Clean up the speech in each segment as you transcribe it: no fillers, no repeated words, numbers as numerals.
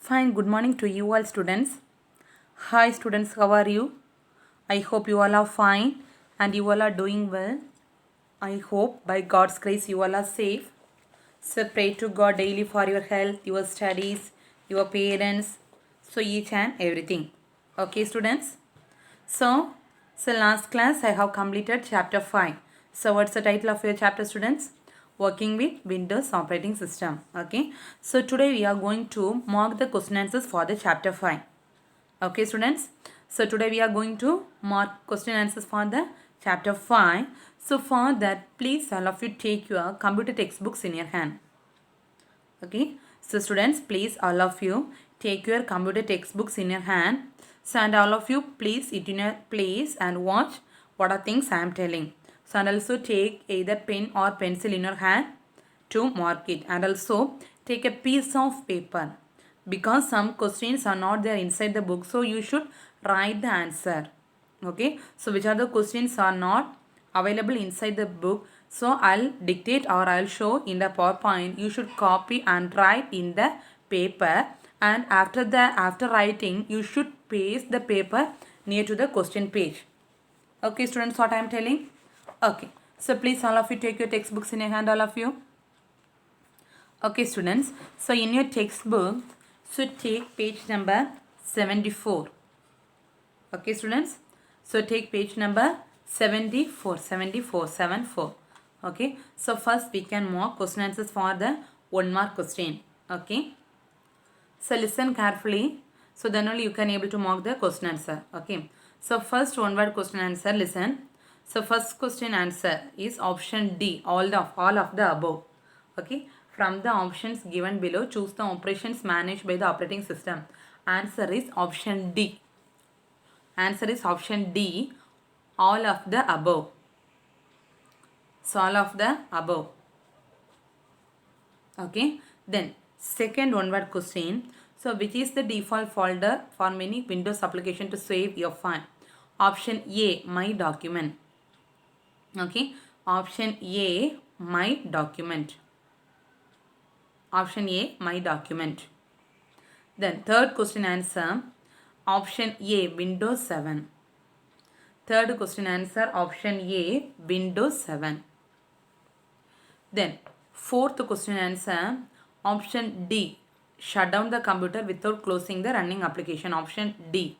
Fine, good morning to you all students. Hi students, how are you? I hope you all are fine and you all are doing well. I hope by God's grace you all are safe. So pray to God daily for your health, your studies, your parents, so each and everything. Okay students? So last class I have completed chapter 5. So what's the title of your chapter students? Working with Windows operating system. Okay. So today we are going to mark the question answers for the chapter 5. Okay students. So today we are going to mark question answers for the chapter 5. So for that please all of you take your computer textbooks in your hand. Okay. So students please all of you take your computer textbooks in your hand. So and all of you please sit in your place and watch what are things I am telling. So and also take either pen or pencil in your hand to mark it, and also take a piece of paper because some questions are not there inside the book, so you should write the answer. Okay, so which are the questions are not available inside the book, so I'll dictate or I'll show in the PowerPoint. You should copy and write in the paper, and after writing you should paste the paper near to the question page. Okay students, what I am telling? Okay, so please all of you take your textbooks in your hand, all of you. Okay students, so in your textbook, so take page number 74. Okay students, so take page number 74. Okay, so first we can mark question answers for the 1 mark question. Okay, so listen carefully, so then only you can able to mark the question answer. Okay, so first one word question answer, listen. So first question answer is option D, all of the above. Okay, from the options given below, choose the operations managed by the operating system. Answer is option D. Answer is option D, all of the above. So all of the above. Okay, then second one word question. So which is the default folder for many Windows application to save your file? Option A, my document. Okay, option A, my document. Option A, my document. Then third question answer, option A, Windows 7. Third question answer, option A, Windows 7. Then fourth question answer, option D, shut down the computer without closing the running application. Option D,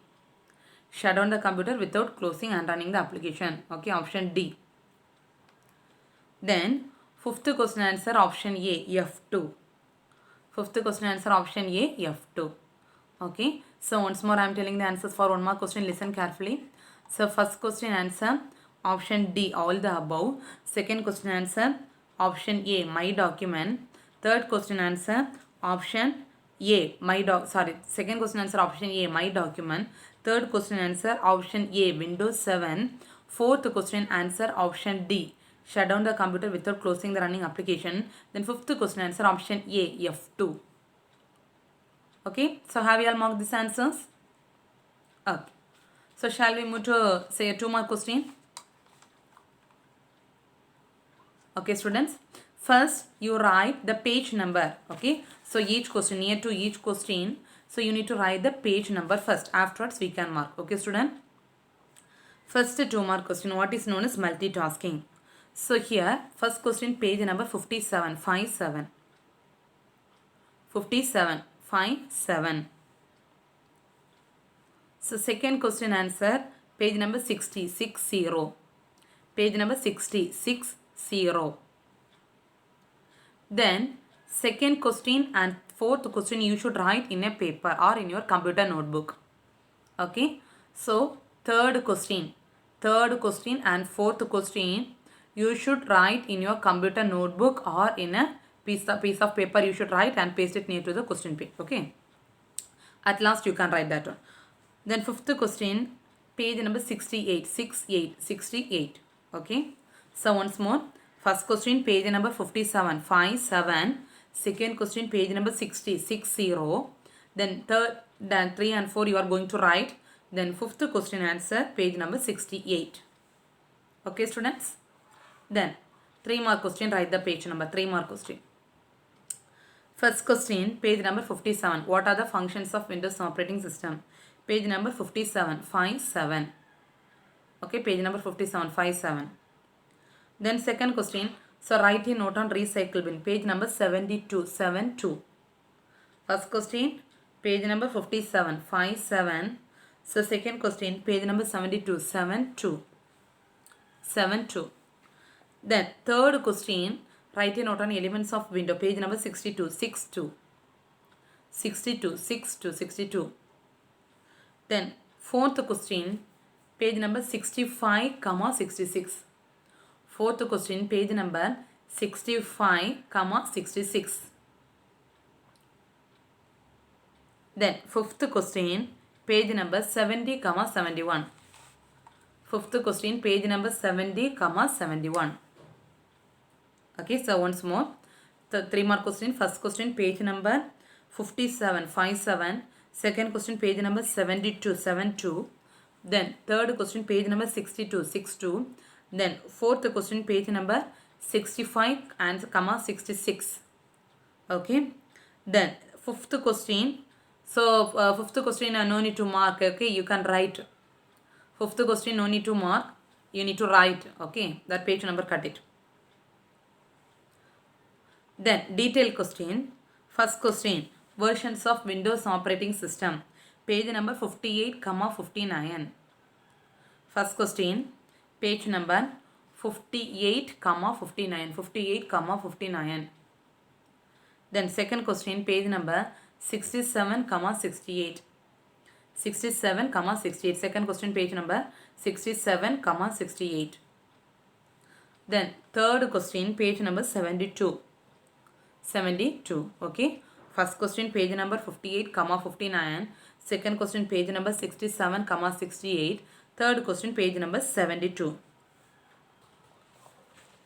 shut down the computer without closing and running the application. Okay, option D. Then fifth question answer, option A, F2. Fifth question answer, option A, F2. Okay, so once more I am telling the answers for one more question. Listen carefully. So first question answer, option D, all the above. Second question answer, option A, my document. Third question answer, option A, second question answer, option A, my document. Third question answer, option A, Windows 7. Fourth question answer, option D, shut down the computer without closing the running application. Then fifth question answer, option A, F2. Okay, so have you all marked these answers? Okay, so shall we move to say a 2 mark question? Okay students, first you write the page number. Okay, so each question, near to each question, so you need to write the page number first, afterwards we can mark. Okay student, first 2 mark question, what is known as multitasking? So here first question, page number 57. So second question answer, page number 60. Page number 60. Then second question and fourth question you should write in a paper or in your computer notebook. Okay, so third question and fourth question you should write in your computer notebook or in a piece of paper. You should write and paste it near to the question page. Okay, at last you can write that one. Then fifth question, page number 68. Okay, so once more, first question, page number 57. Second question, page number 60. Then then 3 and 4 you are going to write. Then fifth question answer, page number 68. Okay students, then 3 mark question, write the page number. 3 mark question. First question, page number 57. What are the functions of Windows operating system? Page number 57, 57. Okay, page number 57, 57. Then second question, so write a note on recycle bin. Page number 72, 72. First question, page number 57, 57. So second question, page number 72, 72. 72. Then third question, write a note on elements of window. Page number 62, 62. 62, 62, 62. Then fourth question, page number 65, comma 66. Fourth question, page number 65, comma 66. Then fifth question, page number 70, comma 71. Fifth question, page number 70, comma 71. Okay, so once more, the 3 mark question. First question, page number 57, 57. Second question, page number 72, 72. Then third question, page number 62, 62. Then fourth question, page number 65 and comma 66. Okay. Then fifth question. So fifth question, no need to mark. Okay, you can write. Fifth question, no need to mark. You need to write. Okay, that page number, cut it. Then detailed question. First question, versions of Windows operating system. Page number 58, comma 59. First question, page number 58, comma 59. 58, comma 59. Then second question, page number 67, comma 68. 67, comma 68. Second question, page number 67, comma 68. Then third question, page number 72. 72. Okay. First question, page number 58, comma 59. Second question, page number 67, comma 68. Third question, page number 72.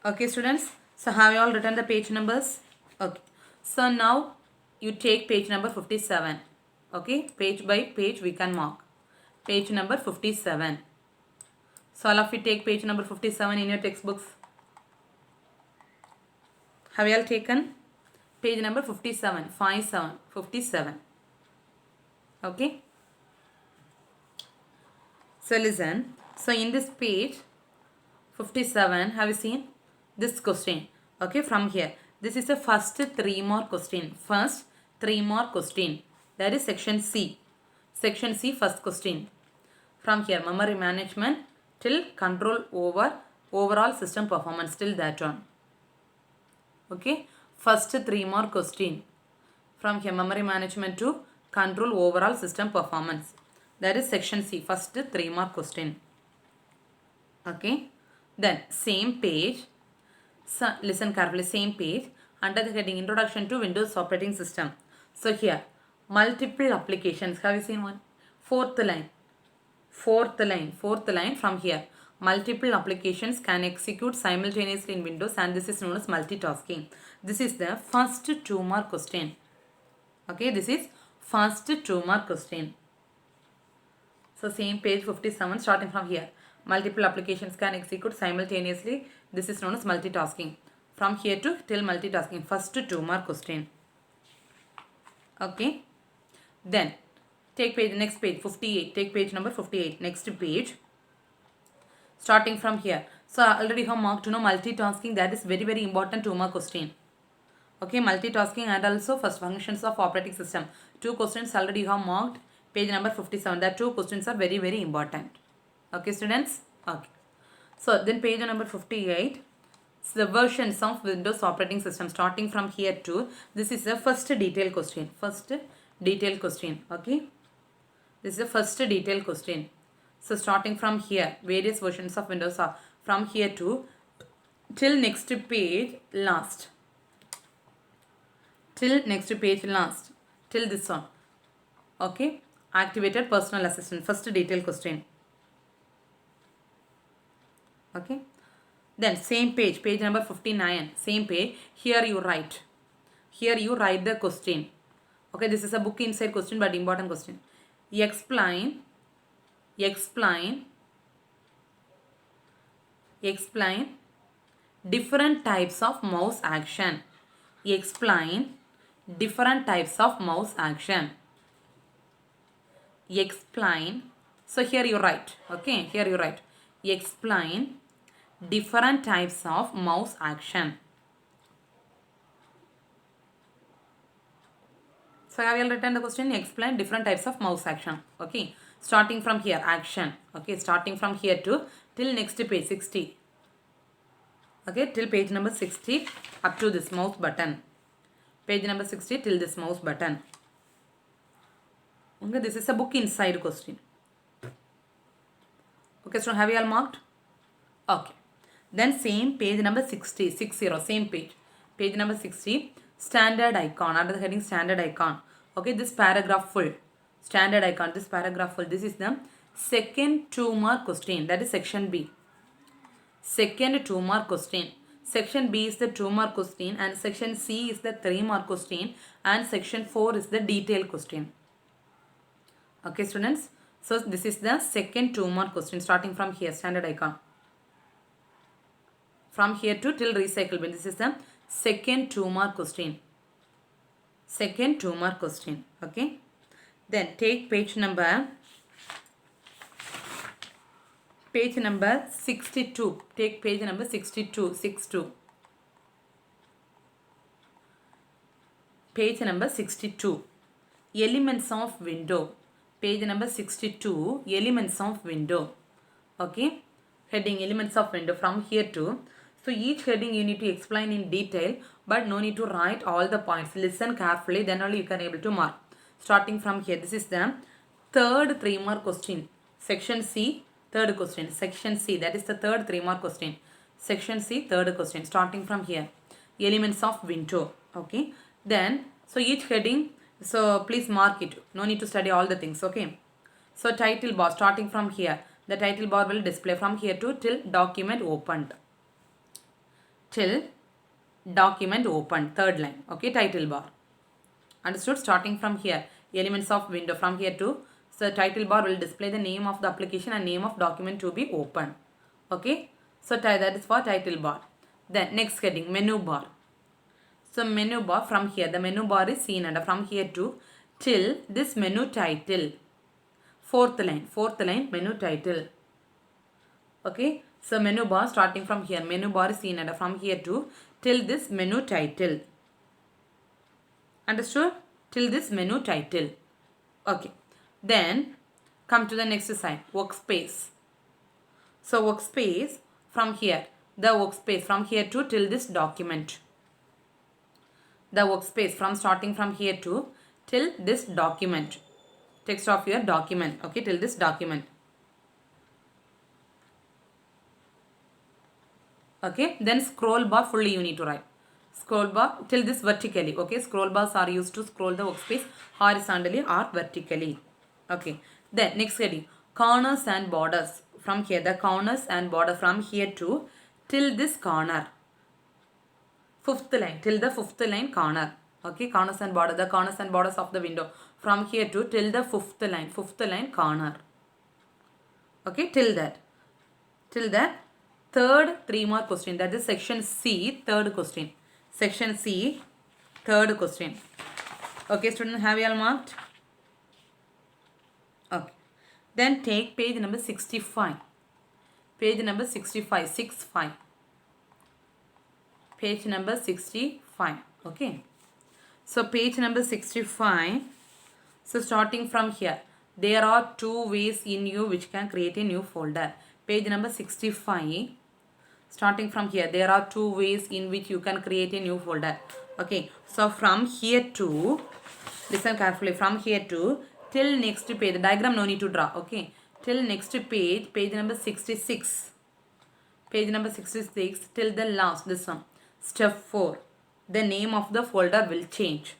Okay, students. So have you all written the page numbers? Okay. So now you take page number 57. Okay. Page by page we can mark. Page number 57. So all of you take page number 57 in your textbooks. Have you all taken? Page number 57, 57, 57. Okay. So listen. So in this page 57, have you seen this question? Okay, from here. This is the first 3 more question. First 3 more question. That is section C. Section C, first question. From here, memory management till control over overall system performance, till that one. Okay. First 3 more question. From here, memory management to control overall system performance. That is section C, first 3 more question. Okay. Then same page. So listen carefully, same page. Under the heading Introduction to Windows Operating System. So here, multiple applications. Have you seen one? Fourth line. Fourth line from here. Multiple applications can execute simultaneously in Windows, and this is known as multitasking. This is the first 2 mark question. Okay, this is first 2 mark question. So same page 57, starting from here. Multiple applications can execute simultaneously. This is known as multitasking. From here to till multitasking, first 2 mark question. Okay. Then take page, next page 58. Take page number 58. Next page. Starting from here. So already have marked to know multitasking. That is very, very important 2 mark question. Okay, multitasking and also first functions of operating system. 2 questions already you have marked. Page number 57. That 2 questions are very, very important. Okay, students. Okay. So then page number 58. So the versions of Windows operating system, starting from here to this is the first detailed question. First detailed question. Okay. This is the first detailed question. So starting from here, various versions of Windows are from here to till next page last. Till next page last. Till this one. Okay. Activated personal assistant. First detailed question. Okay. Then same page, page number 59. Same page. Here you write. Here you write the question. Okay. This is a book inside question, but important question. Explain different types of mouse action. Explain different types of mouse action. Explain. So here you write. Okay, here you write. Explain different types of mouse action. So I will written the question. Explain different types of mouse action. Okay, starting from here, action. Okay, starting from here to till next page 60. Okay, till page number 60 up to this mouse button. Page number 60 till this mouse button. Okay, this is a book inside question. Okay, so have you all marked? Okay. Then same page number 60, same page. Page number 60, standard icon, under the heading standard icon. Okay, this paragraph full. Standard icon, this paragraph full. This is the second 2-mark question. That is section B. Second 2-mark question. Section B is the 2-mark question and section C is the 3-mark question and section 4 is the detailed question. Okay, students. So this is the second 2-mark question starting from here, standard icon. From here to till recycle bin. This is the second 2-mark question. Second 2-mark question. Okay. Then take page number 62. Take page number 62. 62. Page number 62. Elements of window. Page number 62. Elements of window. Okay. Heading elements of window from here to. So each heading you need to explain in detail, but no need to write all the points. Listen carefully, then only you can able to mark. Starting from here, this is the third 3-mark question. Section C, third question. Section C, that is the third 3-mark question. Section C, third question. Starting from here, elements of window. Okay. Then, so each heading, so please mark it. No need to study all the things. Okay. So title bar, starting from here, the title bar will display from here to till document opened. Till document opened, third line. Okay, title bar. Understood? Starting from here, elements of window from here to, so title bar will display the name of the application and name of document to be opened. Okay, so that is for title bar. Then next heading, menu bar. So menu bar from here, the menu bar is seen under from here to till this menu title. Fourth line menu title. Okay, so menu bar starting from here, menu bar is seen under from here to till this menu title. Understood? Till this menu title. Okay. Then come to the next side, workspace. So workspace from here, the workspace from here to till this document. The workspace from starting from here to till this document. Text of your document. Okay, till this document. Okay, then scroll bar fully you need to write. Scroll bar till this vertically. Okay, scroll bars are used to scroll the workspace horizontally or vertically. Okay, then next heading, corners and borders. From here, the corners and border from here to till this corner. Fifth line, till the fifth line corner. Okay, corners and border, the corners and borders of the window. From here to till the fifth line corner. Okay, till that. Till that. Third 3-mark question, that is section C, third question. Section C, third question. Okay, students, have you all marked? Okay. Then take page number 65. Page number 65, 65. Page number 65. Okay. So page number 65. So starting from here, there are 2 ways in you which can create a new folder. Page number 65. Starting from here, there are 2 ways in which you can create a new folder. Okay, so from here to, listen carefully, from here to till next page, the diagram no need to draw. Okay, till next page, page number 66. Page number 66 till the last, this one. Step 4, the name of the folder will change.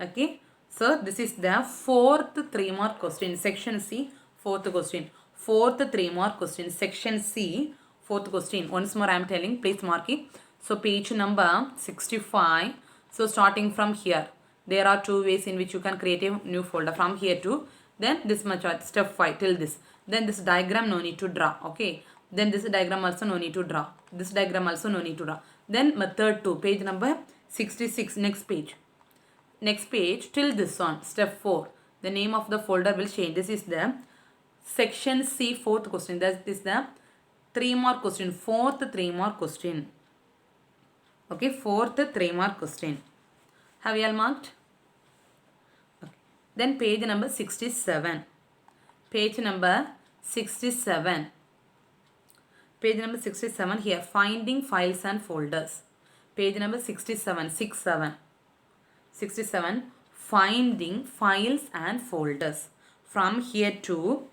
Okay, so this is the fourth 3-mark question. Section C, fourth question. Fourth 3-mark question. Section C, fourth question. Once more I am telling, please mark it. So page number 65. So starting from here, there are 2 ways in which you can create a new folder. From here to, then this much, step 5 till this. Then this diagram no need to draw. Okay. Then this diagram also no need to draw. This diagram also no need to draw. Then method 2, page number 66. Next page. Next page till this one. Step 4. The name of the folder will change. This is the section C, fourth question. That is the 3-mark question. Fourth 3-mark question. Okay, fourth 3-mark question. Have you all marked? Okay. Then page number 67. Page number 67. Page number 67 here. Finding files and folders. Page number 67. 67. 67. Finding files and folders. From here to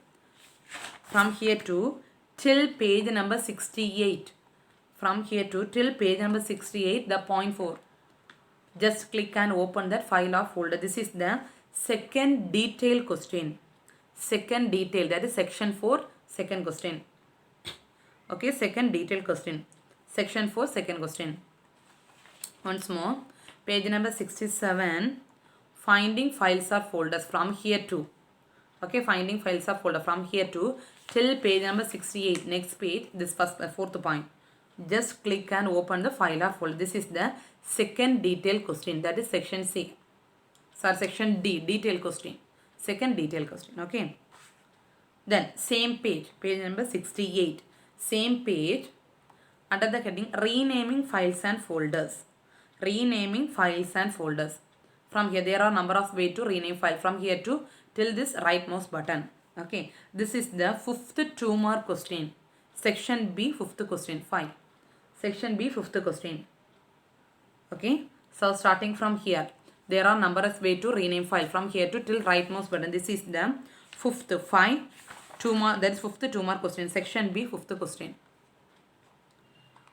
till page number 68. From here to till page number 68, the point 4. Just click and open that file or folder. This is the second detail question. Second detail, that is section 4, second question. Okay, second detail question. Section 4, second question. Once more, page number 67, finding files or folders from here to. Okay, finding files or folder from here to till page number 68. Next page, this first fourth point. Just click and open the file or folder. This is the second detail question. That is section C. Sorry, section D, detail question. Second detail question. Okay. Then same page, page number 68. Same page, under the heading renaming files and folders. Renaming files and folders. From here, there are number of ways to rename file. From here to till this right mouse button. Okay. This is the fifth 2-mark question. Section B, fifth question. 5. Section B, fifth question. Okay. So starting from here, there are numerous ways to rename file. From here to till right mouse button. This is the fifth 5. 2-mark. That is fifth 2-mark question. Section B, fifth question.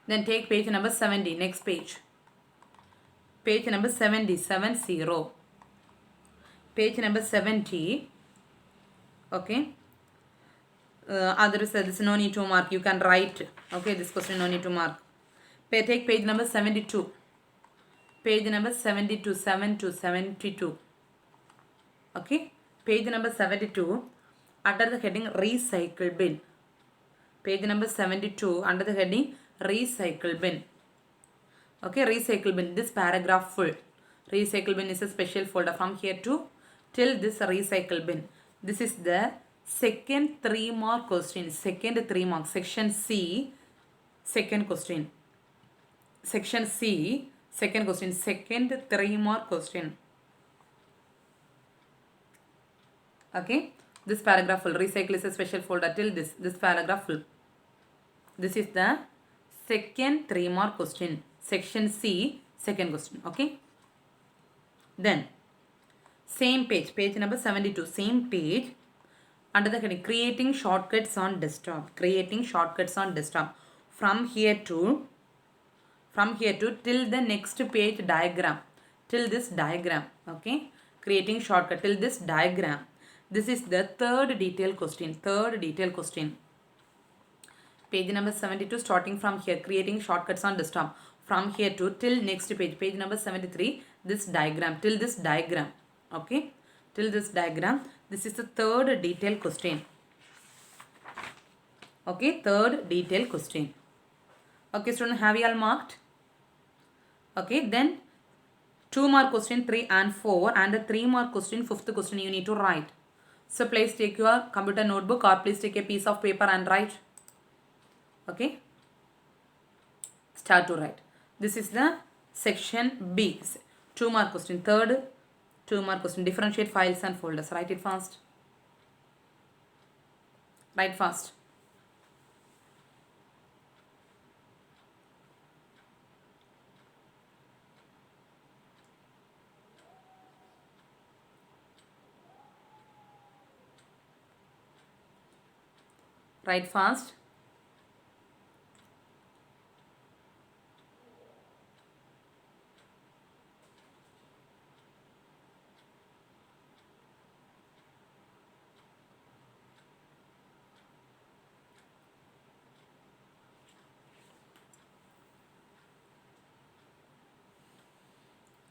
Then take page number 70. Next page. Page number 70. 70. Page number 70. Okay. Others, there is no need to mark. You can write. Okay, this question no need to mark. Take page number 72. Page number 72. 72. Okay. Page number 72. Under the heading recycle bin. Page number 72. Under the heading recycle bin. Okay, recycle bin. This paragraph full. Recycle bin is a special folder from here to till this recycle bin. This is the second 3-mark question. Second 3-mark. Section C. Second question. Section C. Second question. Second 3-mark question. Okay. This paragraph full. Recycle is a special folder till this paragraph full. This is the second 3-mark question. Section C, second question. Okay. Then, same page. Page number 72. Same page. Under the heading creating shortcuts on desktop. Creating shortcuts on desktop. From here to till the next page diagram. Till this diagram. Okay. Creating shortcut till this diagram. This is the third detail question. Third detail question. Page number 72 starting from here. Creating shortcuts on desktop. From here to till next page. Page number 73. This diagram. Till this diagram. Okay. Till this diagram. This is the third detail question. Okay. Third detail question. Okay, student, have you all marked? Okay. Then 2-mark question 3 and 4 and the 3-mark question 5th question you need to write. So please take your computer notebook or please take a piece of paper and write. Okay. Start to write. This is the section B. 2-mark question. Third 2-mark question. Differentiate files and folders. Write it fast. Write fast. Write fast.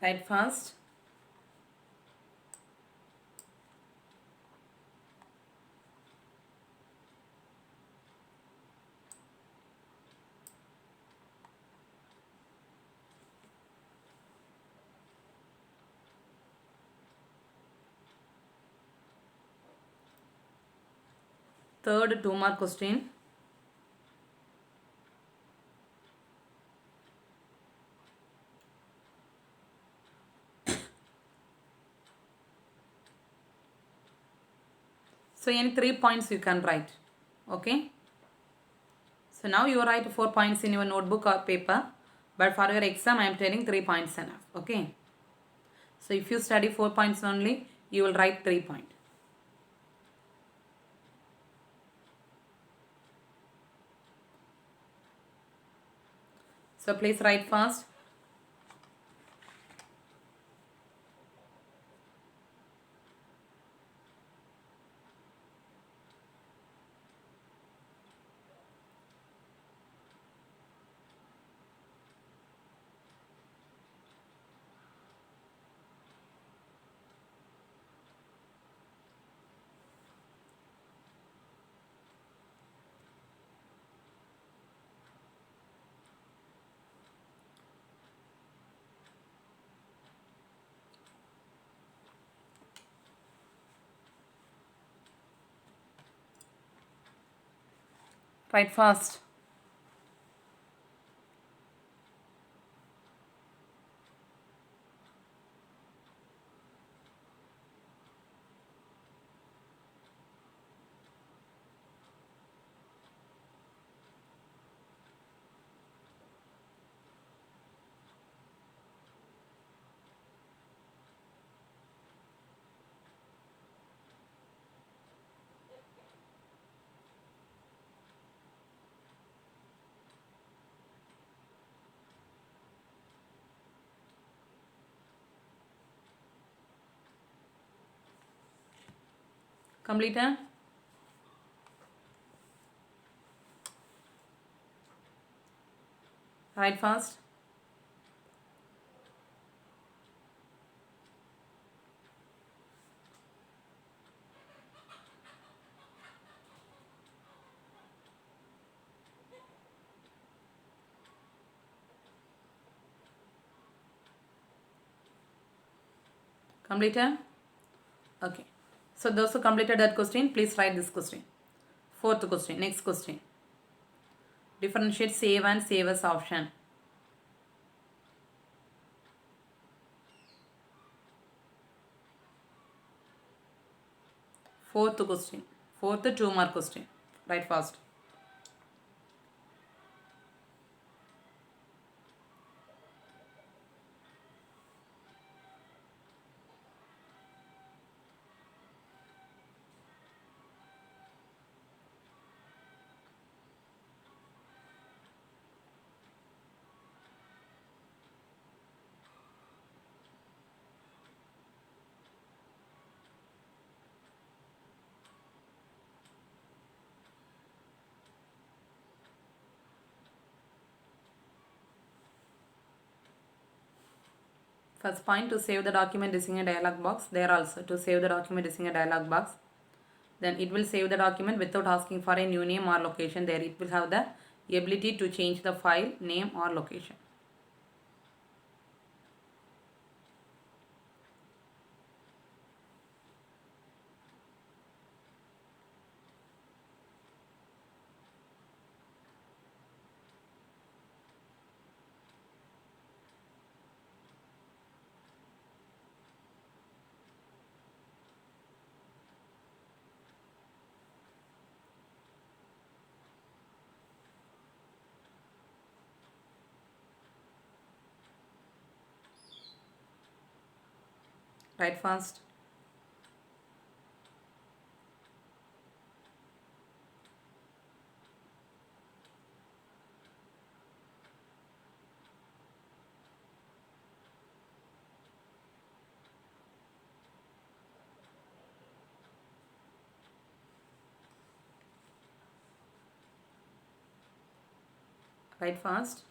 Write fast. Third 2 mark question. So any 3 points you can write. Okay. So now you write 4 points in your notebook or paper. But for your exam, I am telling 3 points enough. Okay. So if you study 4 points only, you will write 3 points. So please write fast. Write fast. Completed? Write fast. Completed? Okay. So those who completed that question, please write this question. Fourth question. Next question. Differentiate save and save as option. Fourth question. Fourth 2 mark question. Write fast. First point, to save the document using a dialog box. There also, to save the document using a dialog box. Then it will save the document without asking for a new name or location. There it will have the ability to change the file name or location. Write fast. Write fast.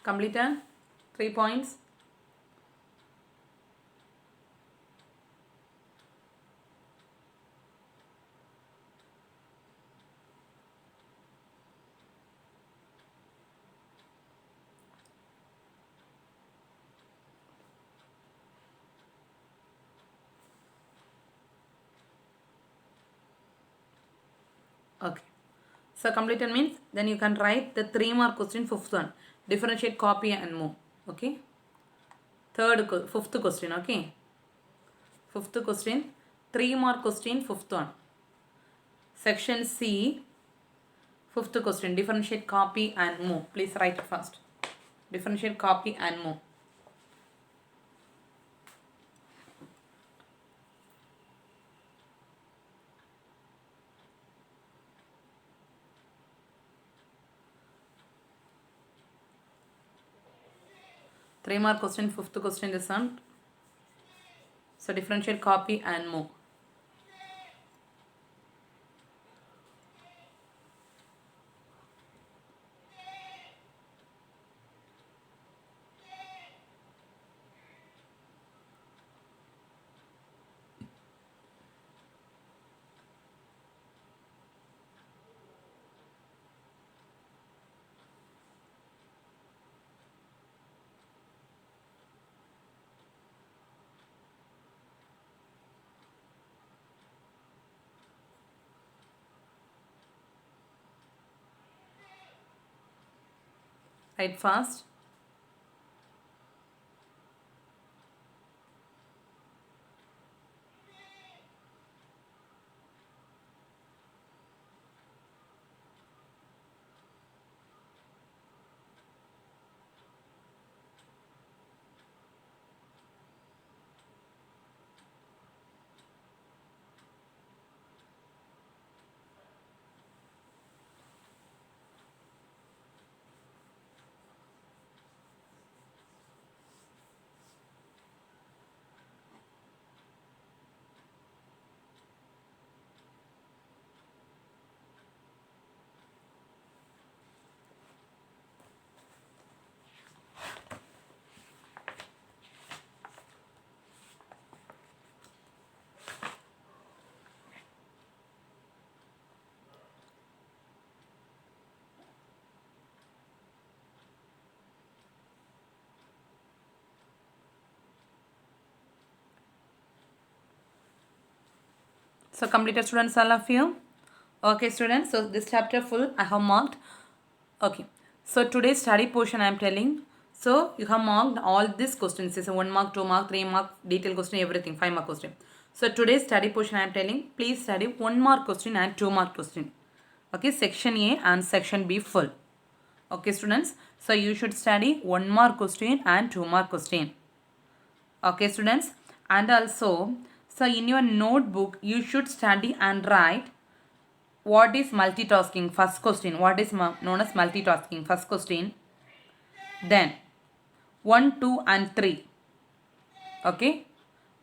Completed? 3 points. Okay. So completed means then you can write the 3 mark question, fifth one. Differentiate, copy and move. Okay. Fifth question. Okay. Fifth question. 3 mark question, fifth one. Section C. Fifth question. Differentiate, copy and move. Please write first. Differentiate, copy and move. Three mark question, fifth question this one. So differentiate, copy and move. Write fast. So completed students, all of you. Okay students, so this chapter full I have marked. Okay, so today's study portion I am telling. So you have marked all these questions. It's a 1 mark, 2 mark, 3 mark, detail question, everything, 5 mark question. So today's study portion I am telling, please study 1 mark question and 2 mark question. Okay, section A and section B full. Okay students, so you should study 1 mark question and 2 mark question. Okay students, and also, so in your notebook you should study and write what is multitasking. First question, what is known as multitasking? First question. Then 1, 2 and 3. Okay,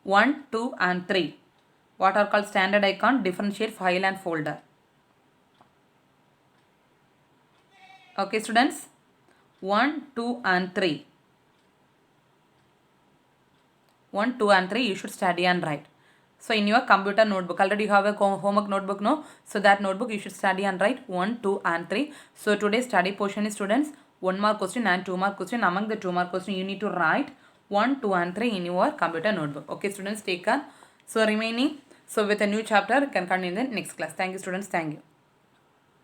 1, 2 and 3. What are called standard icon, differentiate, file and folder. Okay students, 1, 2 and 3. 1, 2 and 3 you should study and write. So in your computer notebook, already you have a homework notebook, no? So that notebook you should study and write 1, 2 and 3. So today's study portion is students 1 mark question and 2 mark question. Among the 2 mark question you need to write 1, 2 and 3 in your computer notebook. Okay students, take care. So remaining, so with a new chapter you can continue in the next class. Thank you students, thank you.